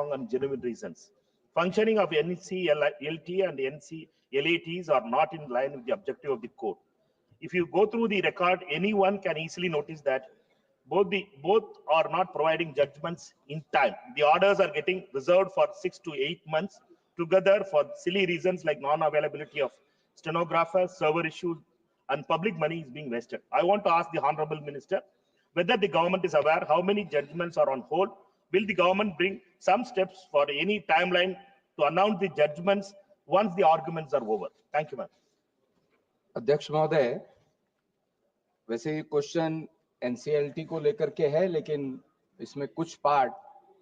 wrong and genuine reasons. Functioning of NCLT and NCLATs are not in line with the objective of the code. If you go through the record, anyone can easily notice that both are not providing judgments in time. The orders are getting reserved for 6 to 8 months together for silly reasons like non-availability of stenographers, server issues, and public money is being wasted. I want to ask the Honorable Minister whether the government is aware how many judgments are on hold. Will the government bring some steps for any timeline to announce the judgments once the arguments are over? Thank you, ma'am. अध्यक्ष महोदय, वैसे ये question NCLT को लेकर के है, लेकिन इसमें कुछ पार्ट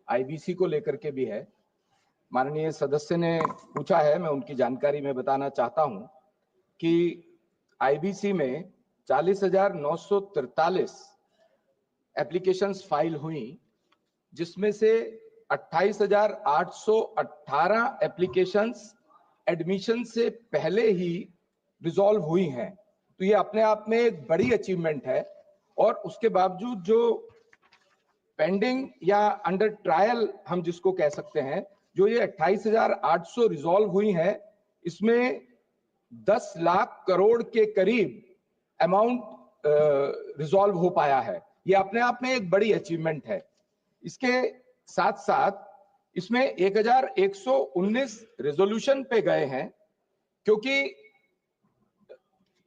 आईबीसी को लेकर के भी है। माननीय सदस्य ने पूछा है, मैं उनकी जानकारी में बताना चाहता हूं कि आईबीसी में 40,943 एप्लीकेशंस फाइल हुई, जिसमें से 28,818 एप्लीकेशंस एडमिशन से पहले ही रिजॉल्व हुई हैं। तो ये अपने आप में एक बड़ी अचीवमेंट है। और उसके बावजूद जो पेंडिंग या अंडर ट्रायल हम जिसको कह सकते हैं, जो ये 28,800 रिजॉल्व हुई हैं, इसमें 10 लाख करोड़ के करीब अमाउंट रिजॉल्व हो पाया है। ये अपने आप में एक बड़ी अचीवमेंट है। इसके साथ साथ इसमें 1119 रेजोल्यूशन पे गए हैं, क्योंकि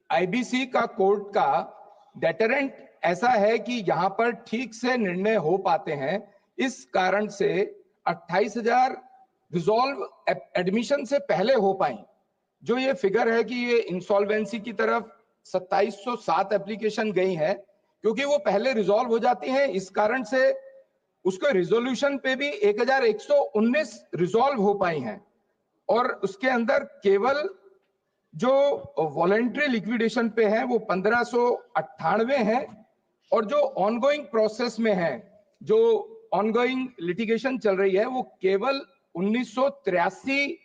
आईबीसी का कोर्ट का डेटरेंट ऐसा है कि यहां पर ठीक से निर्णय हो पाते हैं। इस कारण से 28,000 रिजॉल्व एडमिशन से पहले हो पाई। जो ये फिगर है कि ये इंसॉल्वेंसी की तरफ 2707 एप्लीकेशन गई है, क्योंकि वो पहले रिजॉल्व हो जाती हैं। इस कारण से उसके रिजोल्यूशन पे भी 1119 रिजॉल्व हो पाई हैं। और उसके अंदर केवल जो वॉलंटरी लिक्विडेशन पे है वो 1598 है, और जो ऑनगोइंग प्रोसेस में है, जो ऑनगोइंग लिटिगेशन चल रही है, वो केवल 1983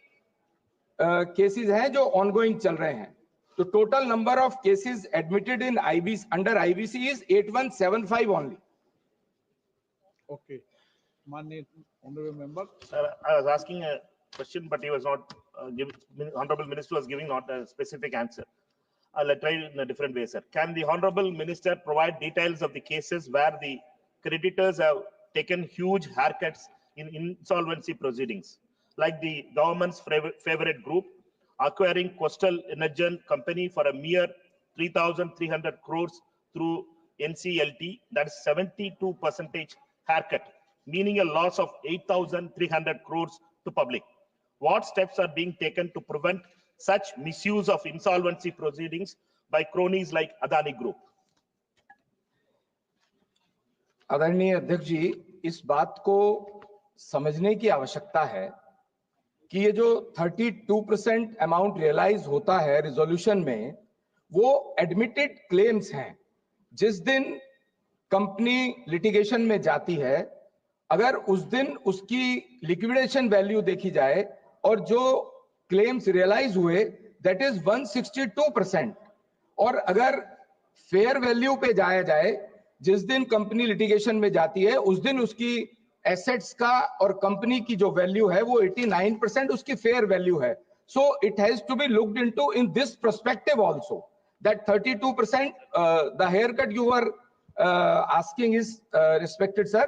केसेस हैं जो ऑनगोइंग चल रहे हैं। तो total number of cases admitted in IBC under IBC is 8175 only. Okay, Mani, honorable member. Sir, I was asking a question, but he was not Honorable Minister was giving not a specific answer. I'll try in a different way, sir. Can the Honorable Minister provide details of the cases where the creditors have taken huge haircuts in insolvency proceedings, like the government's favorite group acquiring Coastal Energen Company for a mere 3,300 crores through NCLT? That's 72% haircut, meaning a loss of 8,300 crores to public. What steps are being taken to prevent such misuse of insolvency proceedings by cronies like Adani Group? आदरणीय अध्यक्ष जी, इस बात को समझने की आवश्यकता है कि ये जो 32% अमाउंट रियलाइज होता है रिजोल्यूशन में, वो एडमिटेड क्लेम्स हैं। जिस दिन कंपनी लिटिगेशन में जाती है, अगर उस दिन उसकी लिक्विडेशन वैल्यू देखी जाए और जो क्लेम्स रियलाइज हुए, दैट इज 162%। और अगर फेयर वैल्यू पे जाया जाए, जिस दिन कंपनी लिटिगेशन में जाती है, उस दिन उसकी एसेट्स का और कंपनी की जो वैल्यू है वो 89% उसकी फेयर वैल्यू है। So it has to be looked into in this perspective also, that 32% the haircut you are asking is respected sir,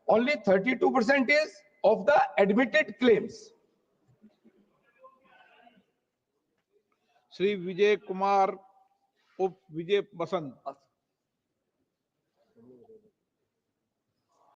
only 32% is of the admitted claims. Shri Vijay Kumar Up Vijay Basant.